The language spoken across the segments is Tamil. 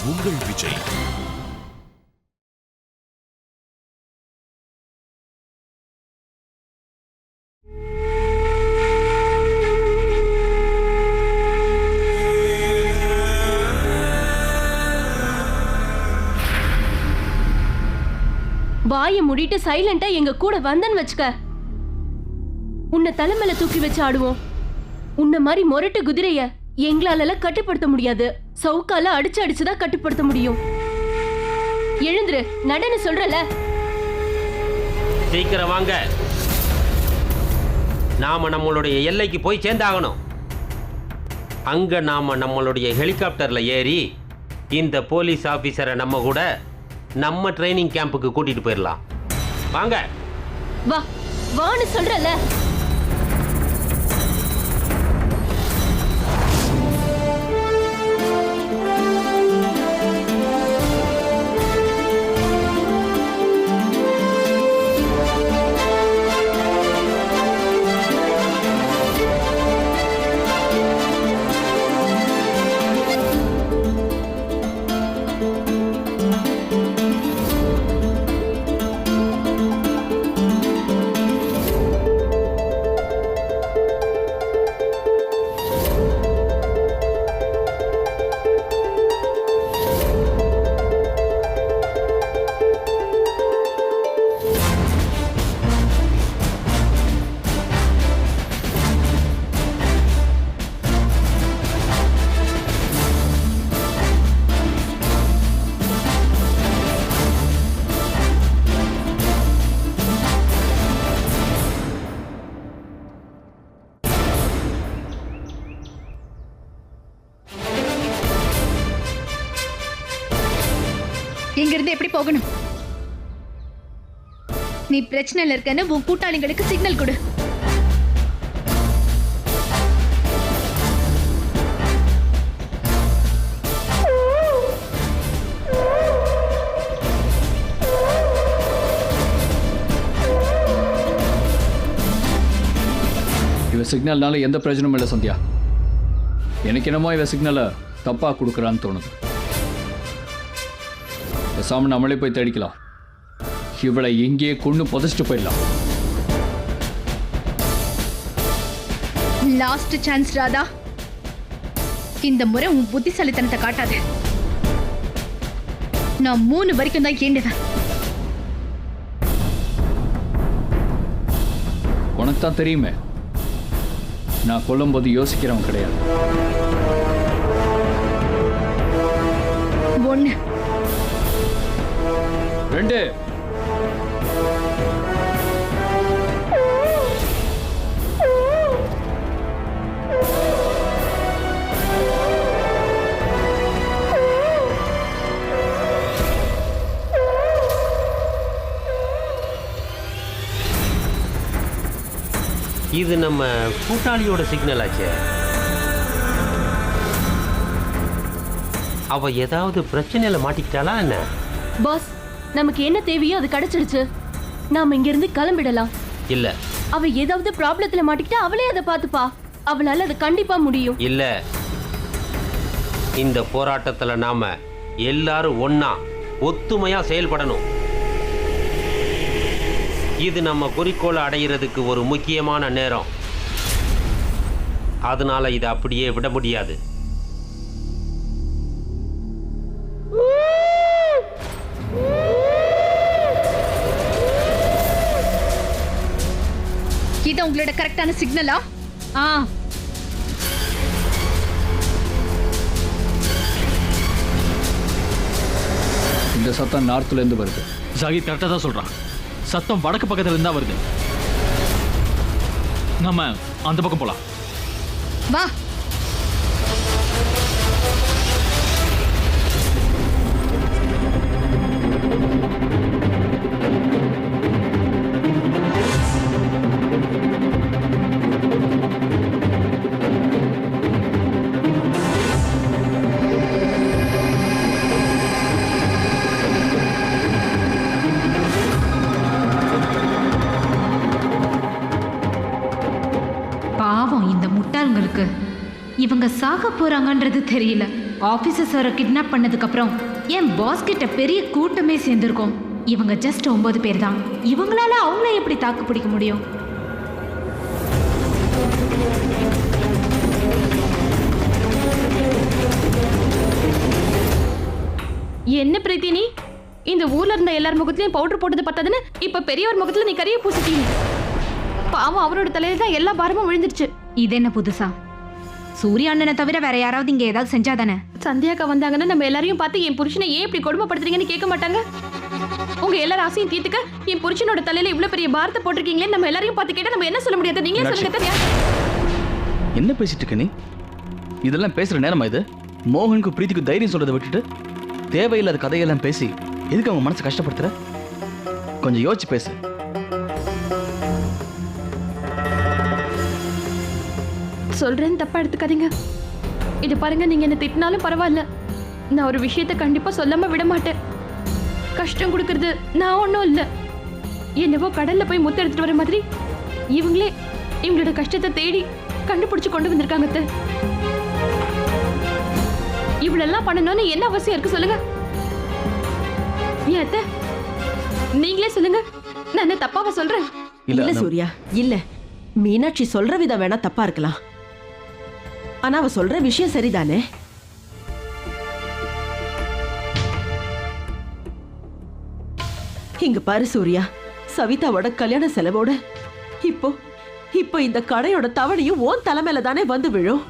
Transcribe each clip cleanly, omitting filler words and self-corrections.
உங்கள் விஜய். வாயை மூடிட்டு சைலண்டா எங்க கூட வந்தன்னு வச்சுக்க, உன்னை தலைமையில தூக்கி வச்சு ஆடுவோம். உன்ன மாதிரி மொரட்டு குதிரைய எங்களால கட்டுப்படுத்த முடியாது. சவுக்கால அடிச்சு அடிச்சுதான் கட்டுப்படுத்த முடியும். எழுந்துரு, நடன்னு சொல்றல. சீக்கிரம் வாங்க, நாம நம்மளுடைய எல்லைக்கு போய் சேர்ந்தாகணும். அங்க நாம நம்மளுடைய ஹெலிகாப்டர்ல ஏறி இந்த போலீஸ் ஆபீசரை நம்ம கூட நம்ம ட்ரைனிங் கேம்புக்கு கூட்டிட்டு போயிடலாம். வாங்க, வா வான்னு சொல்றல. இங்கிருந்து எப்படி போகணும்? நீ பிரச்சனையில் இருக்கன்னு உன் கூட்டாளிங்களுக்கு சிக்னல் கொடு. இவ சிக்னல்னால எந்த பிரயோஜனமும் இல்லை சந்தியா. எனக்கு என்னமோ இவ சிக்னலை தப்பா கொடுக்குறான்னு தோணுது. பேசாம நம்மளே போய் தேடிக்கலாம். இவளை எங்கேயே கொண்டு புதைச்சிட்டு போயிடலாம். Last chance Radha. இந்த முறை உன் புத்திசாலித்தனத்தை காட்டாத. நான் 3 வரைக்கும் தான் ஏண்டுவேன். உனக்கு தான் தெரியுமே, நான் கொல்லும்போது யோசிக்கிறவன் கிடையாது. 1 2 இது நம்ம கூட்டாளியோட சிக்னல் ஆச்சே. அவ ஏதாவது பிரச்சனையில மாட்டிக்கிட்டாளா என்ன? பாஸ், நமக்கு என்ன தேவையோ அது கிடைச்சிடுச்சு. நாம இங்க இருந்து கிளம்பிடலாம். இல்ல, அவ ஏதாவது ப்ராப்ளத்துல மாட்டிக்கிட்டா அவளே அதை பார்த்துப்பா. அவளால அது கண்டிப்பா முடியும். இல்ல, இந்த போராட்டத்துல நாம எல்லாரும் ஒண்ணா ஒத்துமையா செயல்படணும். இது நம்ம குறிக்கோளை அடையிறதுக்கு ஒரு முக்கியமான நேரம். அதனால இதை அப்படியே விட முடியாது. இது உங்களோட கரெக்டான சிக்னலா? இந்த சத்தம் நார்த்ல இருந்து வருது. ஜாகிர் கரெக்டாக தான் சொல்றான். சத்தம் வடக்கு பக்கத்துல இருந்தா வருது. நம்ம அந்த பக்கம் போலாம். வா. பாவம் இந்த முட்டாள்களுக்கு இவங்க சாக போறாங்கன்றது தெரியல. ஆபீசர் சாரை கிட்னாப் பண்ணதுக்கு அப்புறம் என் பாஸ் கிட்ட பெரிய கூட்டமே சேர்ந்திருக்கும். இவங்க ஜஸ்ட் 9 பேர் தான். இவங்களால அவங்கள எப்படி தாக்கு பிடிக்க முடியும்? என்ன பிரீத்தி நீ இந்த ஊர்ல இருந்த எல்லார் முகத்திலயும் பவுடர் போட்டது பத்தாதுன்னு இப்ப பெரியவர் முகத்துல நீ கரிய பூசிட்டீங்க. பாவம் அவரோட தலையில தான் எல்லா பாரமும் விழுந்துருச்சு. இது என்ன புதுசா? சூரிய அண்ணனை தவிர வேற யாராவது இங்க ஏதாவது செஞ்சாதானே? சந்தியாக்கா வந்தாங்கன்னா நம்ம எல்லாரையும் பார்த்து என் புருஷனை ஏன் இப்படி கொடுமைப்படுத்துறீங்கன்னு கேட்க மாட்டாங்க? உங்க எல்லாரும் ஆசையும் தீர்த்துக்க என் புருஷனோட தலையில இவ்வளவு பெரிய பாரத்தை போட்டிருக்கீங்களே, நம்ம எல்லாரையும் பார்த்து கேட்டா நம்ம என்ன சொல்ல முடியாது? நீங்க சொல்லுங்க தனியா. என்ன பேசிட்டு இருக்க நீ? இதெல்லாம் பேசுற நேரமா இது? மோகனுக்கு பிரீத்திக்கு தைரியம் சொல்றதை விட்டுட்டு தேவையில்லாத கதையெல்லாம் பேசி எதுக்கு அவங்க மனசை கஷ்டப்படுத்துற? கொஞ்சம் யோசிச்சு பேசு. சொல்றேன்னு தப்பா எடுத்துக்காதீங்க. இது பாருங்க, நீங்க என்ன திட்டினாலும் பரவாயில்ல, நான் ஒரு விஷயத்தை கண்டிப்பா சொல்லாம விட மாட்டேன். கஷ்டம் கொடுக்கறது நான் ஒன்றும் இல்லை. என்னவோ கடல்ல போய் முத்து எடுத்துட்டு வர மாதிரி இவங்களே இவங்களோட கஷ்டத்தை தேடி கண்டுபிடிச்சு கொண்டு வந்திருக்காங்க. அத்தை, இவ்வளெல்லாம் பண்ணணும்னு என்ன அவசியம் இருக்கு சொல்லுங்க? ஏன் அத்தை, நீங்களே சொல்லுங்க, நான் என்ன தப்பாவா சொல்றேன்? இல்ல சூர்யா, இல்ல. மீனாட்சி சொல்ற விதம் வேணா தப்பா இருக்கலாம், ஆனா அவ சொல்ற விஷயம் சரிதானே. இங்க பாரு சூர்யா, சவிதாவோட கல்யாண செலவோட இப்போ இப்போ இந்த கடையோட தவணையும் ஓன் தலைமையில தானே வந்து விழும்.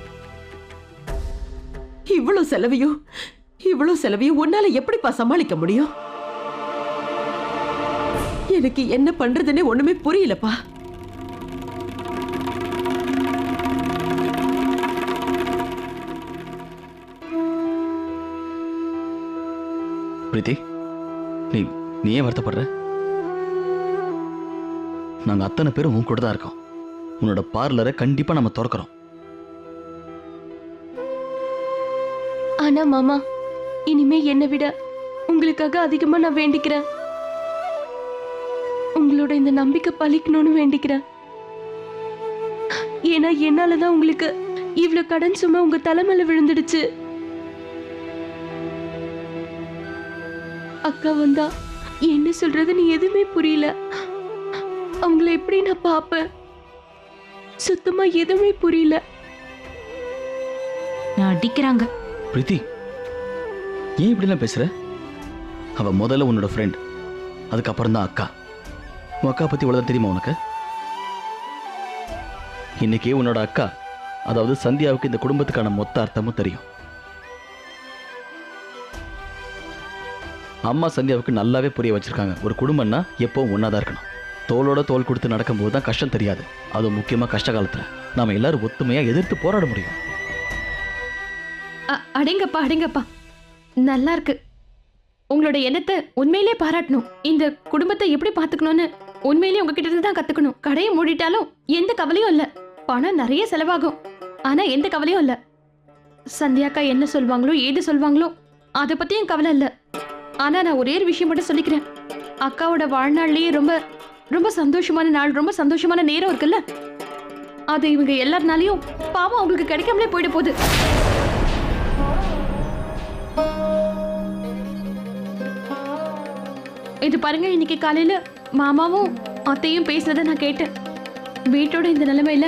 இவ்வளவு செலவையும் உன்னால எப்படிப்பா சமாளிக்க முடியும்? எனக்கு என்ன பண்றதுன்னே ஒண்ணுமே புரியலப்பா. பிரீத்தி, நீ ஏன் வருத்தப்படுற? நாங்க அத்தனை பேரும் உன் கூட தான் இருக்கோம். உன்னோட பார்லரை கண்டிப்பா நம்ம திறக்கிறோம். ஆனா மாமா, இனிமே என்னை விட உங்களுக்காக அதிகமா நான் வேண்டிக்கிறேன். உங்களோட இந்த நம்பிக்கை பலிக்கணும்னு வேண்டிக்கிறேன். ஏன்னா என்னாலதான் உங்களுக்கு இவ்வளவு கடன் சும்மா உங்க தலைமையில விழுந்துடுச்சு. அக்கா வந்தா என்ன சொல்றதுன்னு எதுவுமே புரியல. அவங்கள எப்படி நான் பாப்பேன்? சுத்தமா எதுவுமே புரியல. நான் அடிக்கிறாங்க. பிரீத்தி, ஏன் இப்படிலாம் பேசுற? அவ முதல்ல உன்னோட ஃப்ரெண்ட், அதுக்கப்புறம் தான் அக்கா. உன் அக்கா பத்தி இவ்வளவுதான் தெரியுமா உனக்கு? இன்னைக்கு உன்னோட அக்கா, அதாவது சந்தியாவுக்கு இந்த குடும்பத்துக்கான மொத்த அர்த்தமும் தெரியும். அம்மா சந்தியாவுக்கு நல்லாவே புரிய வச்சிருக்காங்க, ஒரு குடும்பம்னா எப்பவும் ஒன்னாதான் இருக்கணும். தோளோட தோல் கொடுத்து நடக்கும்போது தான் கஷ்டம் தெரியாது. அது முக்கியமா கஷ்ட காலத்துல நாம எல்லாரும் ஒத்துமையா எதிர்த்து போராட முடியும். அடேங்கப்பா, நல்லா இருக்கு. உங்களோட எண்ணத்தை உண்மையிலே பாராட்டணும். இந்த குடும்பத்தை எப்படி பாத்துக்கணும்னு உண்மையிலேயே உங்ககிட்ட இருந்து தான் கத்துக்கணும். கடையை மூடிட்டாலும் எந்த கவலையும் இல்ல, பணம் நிறைய செலவாகும், ஆனா எந்த கவலையும் இல்ல. சந்தியாக்கா என்ன சொல்வாங்களோ ஏது சொல்வாங்களோ அதை பத்தியும் கவலை இல்ல. ஆனா நான் ஒரே ஒரு விஷயம் மட்டும் சொல்லிக்கிறேன். அக்காவோட வாழ்நாள்லயே ரொம்ப ரொம்ப சந்தோஷமான நாள், ரொம்ப சந்தோஷமான நேரம் இருக்குல்ல, அது இவங்க எல்லாருனாலையும் பாவம் அவங்களுக்கு கிடைக்காமலே போயிட போகுது. இது பாருங்க, இன்னைக்கு காலையில மாமாவும் அத்தையும் பேசுனதை நான் கேட்டேன். வீட்டோட இந்த நிலைமையில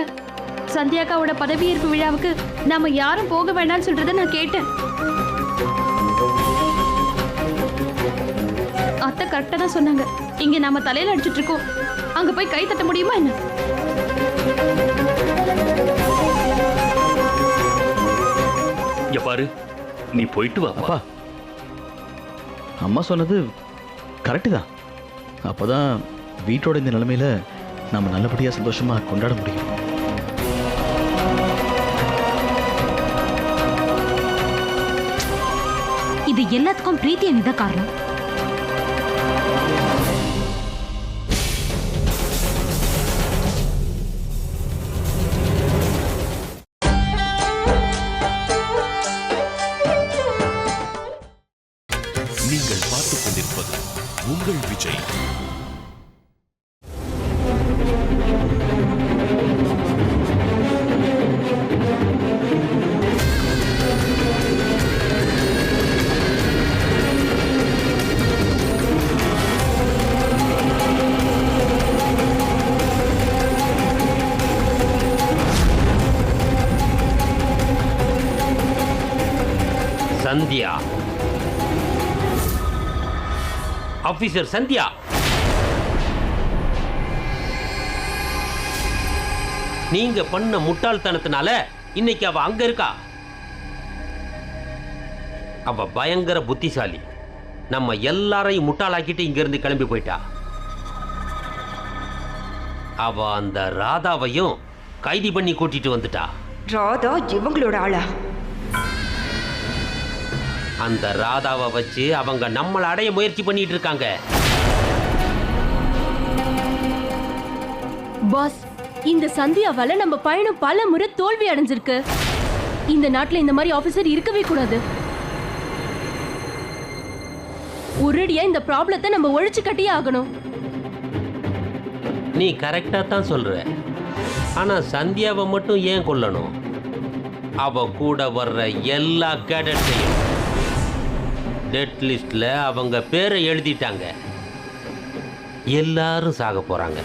சந்தியாக்காவோட பதவியேற்பு விழாவுக்கு நாம யாரும் போக வேண்டாம்னு சொல்றதை நான் கேட்டேன். அத்தை கரெக்டா தான் சொன்னாங்க. இங்க நாம தலையில அடிச்சிட்டு இருக்கோம், அங்க போய் கை தட்ட முடியுமா என்ன? இங்க பாரு, நீ போயிட்டு வா. அப்பா, அம்மா சொன்னது கரெக்டு தான். அப்போதான் வீட்டோட இந்த நிலைமையில நம்ம நல்லபடியா சந்தோஷமா கொண்டாட முடியும். இது எல்லாத்துக்கும் பிரீத்தி அண்ணிதான் காரணம். நீங்கள் பார்த்துக் கொண்டிருப்பது உங்கள் விஜய். சந்தியா, ஆபீசர் சந்தியா. நீங்க பண்ண முட்டாள்தனத்தினால இன்னைக்கு அவ அங்க இருக்கா. அவ பயங்கர புத்திசாலி. நம்ம எல்லாரையும் முட்டாளாக்கிட்டு இங்க இருந்து கிளம்பி போயிட்டா. அவ அந்த ராதாவையும் கைதி பண்ணி கூட்டிட்டு வந்துட்டா. ராதா இவங்களோட ஆளா? அந்த ராதாவை வச்சு அவங்க நம்மளை அடைய முயற்சி பண்ணிட்டு இருக்காங்க. பாஸ், இந்த சந்தியாவால நம்ம பயணம் பல முறை தோல்வி அடைஞ்சிருக்கு. இந்த நாட்டுல இந்த மாதிரி ஆபீசர் இருக்கவே கூடாது. ஒரேடியா இந்த ப்ராப்ளத்தை நம்ம ஒழிச்சு கட்டியே ஆகணும். நீ கரெக்டா தான் சொல்ற. ஆனா சந்தியாவை மட்டும் ஏன் கொல்லணும்? அவ கூட வர்ற எல்லா கேடட்ஸையும் டெட் லிஸ்ட்ல அவங்க பேரை எழுதிட்டாங்க. எல்லாரும் சாக போறாங்க.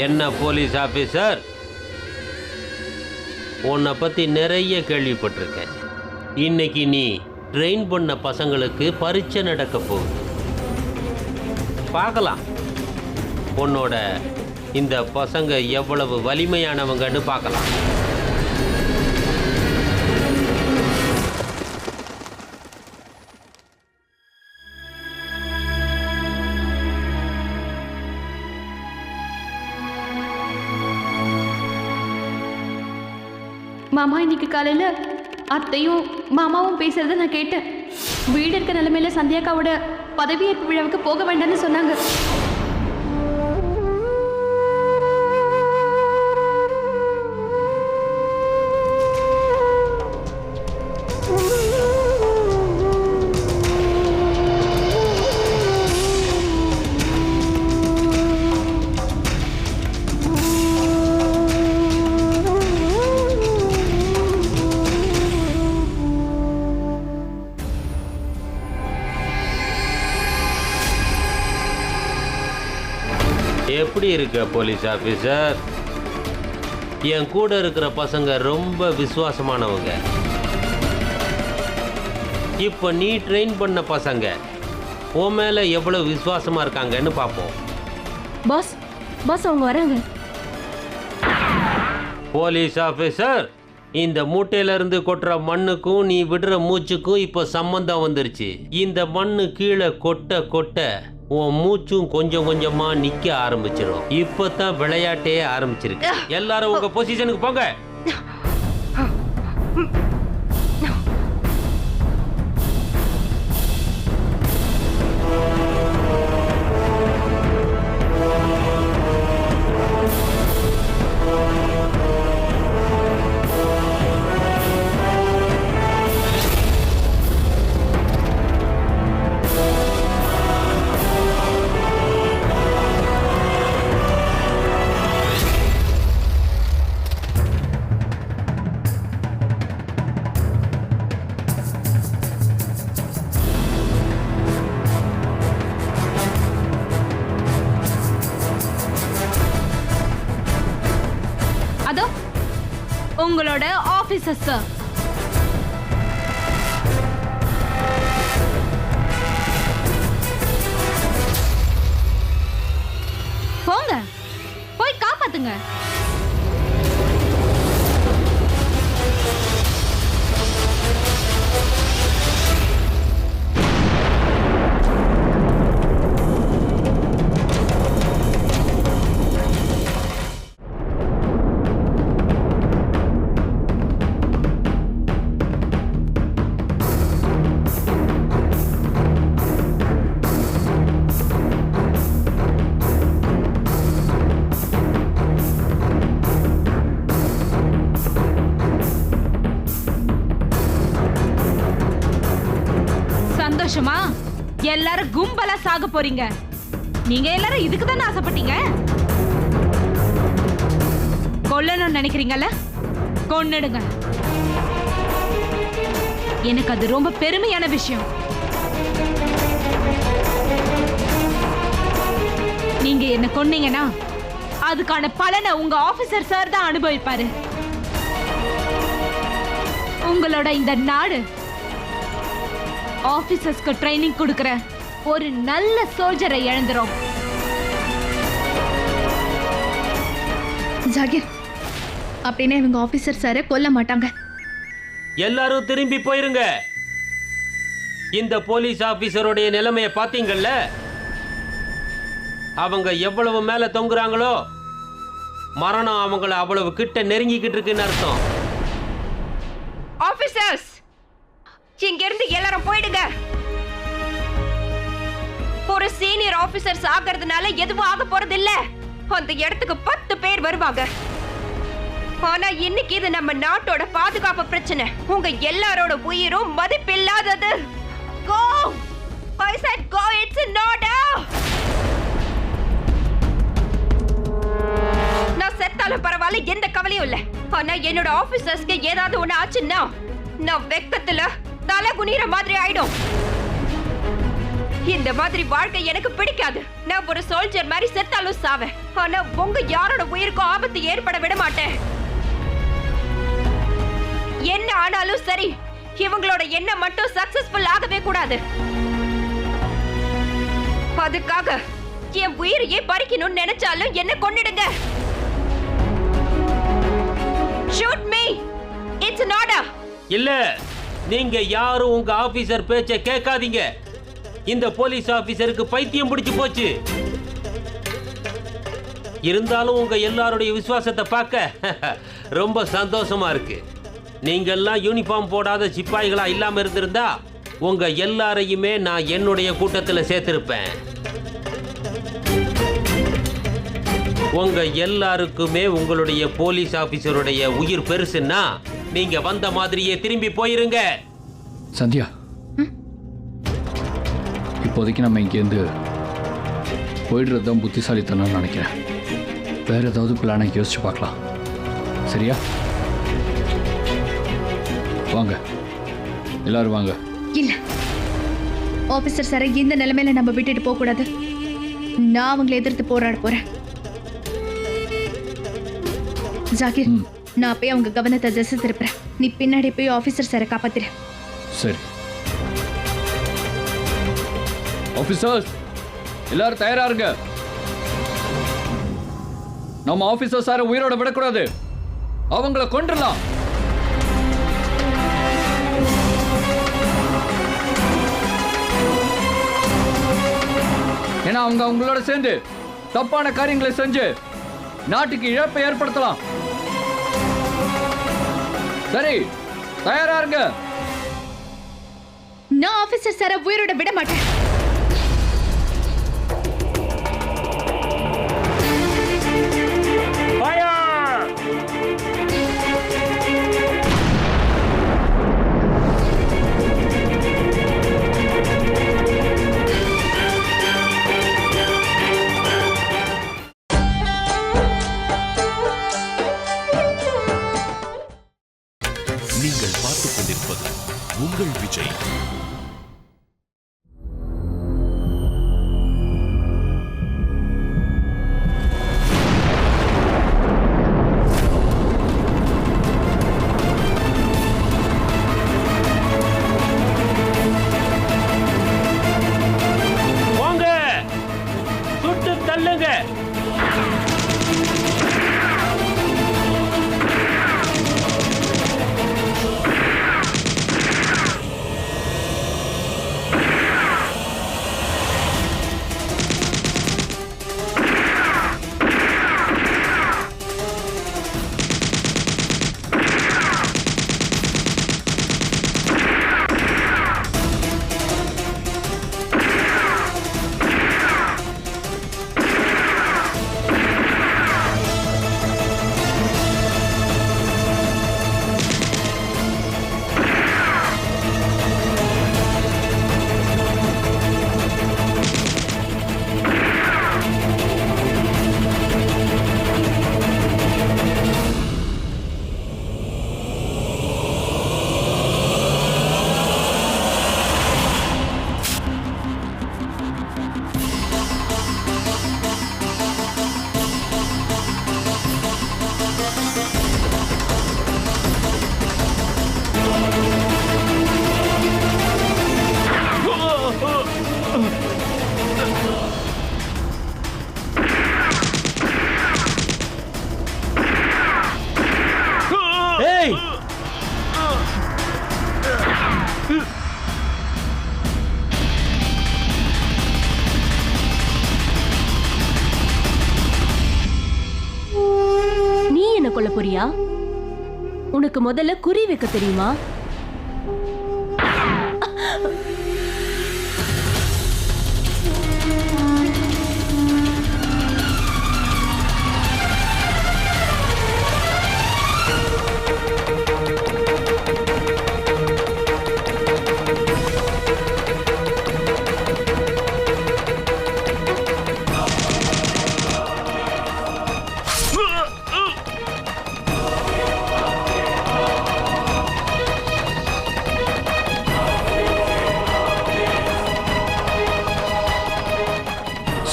என்ன போலீஸ் ஆபீசர், உன்னை பத்தி நிறைய கேள்விப்பட்டிருக்கேன். இன்னைக்கு நீ ட்ரெயின் பண்ண பசங்களுக்கு பரீட்சை நடக்க போகுது. பார்க்கலாம் உன்னோட இந்த பசங்க எவ்வளவு வலிமையானவங்கன்னு பார்க்கலாம். மாமா, இன்னைக்கு காலையில அத்தையும் மாமாவும் பேசுறத நான் கேட்டேன். வீடு இருக்க நிலைமையில சந்தியாக்காவோட பதவியேற்பு விழாவுக்கு போக வேண்டாம்னு சொன்னாங்க. எப்படி இருக்க போலீஸ் ஆபீசர்? என் கூட இருக்கிற பசங்க ரொம்ப விசுவாசமானவங்க. இப்போ நீ ட்ரெயின் பண்ண பசங்க உன் மேல எவ்வளவு விசுவாசமா இருக்காங்கன்னு பார்ப்போம். பாஸ், பாஸ் அவங்க வராங்க. போலீஸ் ஆபீசர், இந்த மூட்டையில இருந்து கொட்டுற மண்ணுக்கும் நீ விடுற மூச்சுக்கும் இப்போ சம்பந்தம் வந்துருச்சு. இந்த மண்ணு கீழே கொட்ட கொட்ட உன் மூச்சும் கொஞ்சம் கொஞ்சமா நிக்க ஆரம்பிச்சிடும். இப்பதான் விளையாட்டே ஆரம்பிச்சிருக்கு. எல்லாரும் உங்க பொசிஷனுக்கு போங்க. அதோ உங்களோட ஆபீசர் சார். போங்க, போய் காப்பாத்துங்க. சந்தோஷமா? எல்லாரும் கும்பலா சாக போறீங்க. நீங்க எல்லாரும் இதுக்கு தானே ஆசைப்பட்டீங்க? கொல்லணும்னு நினைக்கிறீங்கல்ல, கொன்னுடுங்க. எனக்கு அது ரொம்ப பெருமையான விஷயம். நீங்க என்ன கொன்னீங்கன்னா அதுக்கான பலனை உங்க ஆபீசர் சார் தான் அனுபவிப்பாரு. உங்களோட இந்த நாடு ஆபீசர்ஸ்க்கு ட்ரைனிங் கொடுக்கிற ஒரு நல்ல சோல்ஜரை இழந்துரும். ஜாகிர், அப்படின்னா இவங்க ஆபீசர் சாரை கொல்ல மாட்டாங்க. எல்லாரும் திரும்பி போயிருங்க. இந்த போலீஸ் ஆபீசருடைய நிலைமையை பாத்தீங்கல்ல? அவங்க எவ்வளவு மேல தொங்குறாங்களோ மரணம் அவங்கள அவ்வளவு கிட்ட நெருங்கிக்கிட்டு இருக்குன்னு அர்த்தம். ஆபீசர்ஸ், இங்க இருந்து எல்லாரும் போயிடுங்க. ஒரு சீனியர் ஆபீசர்ஸ் ஆகிறதுனால எதுவும் ஆக போறது இல்ல. அந்த இடத்துக்கு 10 பேர் வருவாங்க. ஆனா இன்னைக்கு இது நம்ம நாட்டோட பாதுகாப்பு பிரச்சனை. உங்க எல்லாரோட உயிரும் மதிப்பில்லாதது. Go! I said go, it's an order. நான் செத்தாலும் பரவாயில்ல, எந்த கவலையும் இல்ல. ஆனா என்னோட ஆபீசர்ஸ்க்கு ஏதாவது ஒண்ணு ஆச்சுன்னா நான் வெக்கத்துல தலை குனிற மாதிரி ஆயிடும். இந்த மாதிரி வாழ்க்கை எனக்கு பிடிக்காது. நான் ஒரு சோல்ஜர் மாதிரி செத்தாலும் சாவேன். ஆனா உங்க யாரோட உயிருக்கும் ஆபத்து ஏற்பட விட மாட்டேன். என்ன ஆனாலும் சரி, இவங்களோட எண்ணம் மட்டும் சக்சஸ்ஃபுல் ஆகவே கூடாது. அதுக்காக என் உயிரையே பறிக்கணும்னு நினைச்சாலும் என்ன கொன்னிடுங்க. Shoot me. It's an order. இல்ல, நீங்க யாரும் உங்க ஆபீசர் பேச்சை கேட்காதீங்க. இந்த போலீஸ் ஆபீசருக்கு பைத்தியம் பிடிச்சு போச்சு. இருந்தாலும் உங்க எல்லாருடைய விசுவாசத்தை பார்க்க ரொம்ப சந்தோஷமா இருக்கு. நீங்க எல்லாம் யூனிஃபார்ம் போடாத சிப்பாய்களா இல்லாம இருந்திருந்தா உங்க எல்லாரையுமே நான் என்னுடைய கூட்டத்தில் சேர்த்திருப்பேன். உங்க எல்லாருக்குமே உங்களுடைய போலீஸ் ஆபீசருடைய உயிர் பெருசுன்னா நீங்க வந்த மாதிரியே திரும்பி போயிருங்க. சந்தியா, இப்போதைக்கு நம்ம இங்கேருந்து போயிடுறது தான் புத்திசாலித்தனம்னு நினைக்கிறேன். வேற ஏதாவது பிளானை யோசிச்சு பார்க்கலாம். சரியா? வாங்க, எல்லாரும் வாங்க. இல்ல, ஆபீசர் சாரை இந்த நிலைமையில நம்ம விட்டுட்டு போக கூடாது. நான் அவங்களை எதிர்த்து போராட போறேன். ஜாகிர், நான் போய் அவங்க கவனத்தை திசை திருப்புறேன். நீ பின்னாடி போய் ஆபீசர் சாரை காப்பாத்துற. சரி. ஆபீசர்ஸ், எல்லாரும் தயாரா இருங்க. நம்ம ஆபீசர் சாரை உயிரோட விடக்கூடாது. அவங்கள கொன்றலாம். ஏன்னா அவங்க அவங்களோட சேர்ந்து தப்பான காரியங்களை செஞ்சு நாட்டுக்கு இழப்பை ஏற்படுத்தலாம். சரி, தயாரா இருங்க. நான் ஆபீசர் சாரை உயிரோட விட மாட்டேன். நீங்கள் பார்த்துக் கொண்டிருப்பது உங்கள் விஜய். வாங்க, சுட்டு தள்ளுங்க. மனுஷனை கொல்ல போறியா? உனக்கு முதல்ல குறி வைக்க தெரியுமா?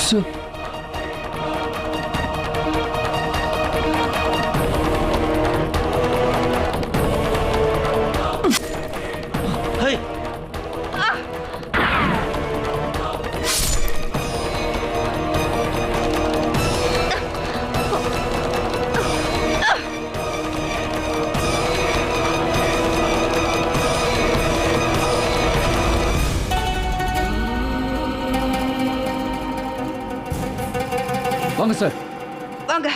சார், ஹே வாங்க சார். வாங்க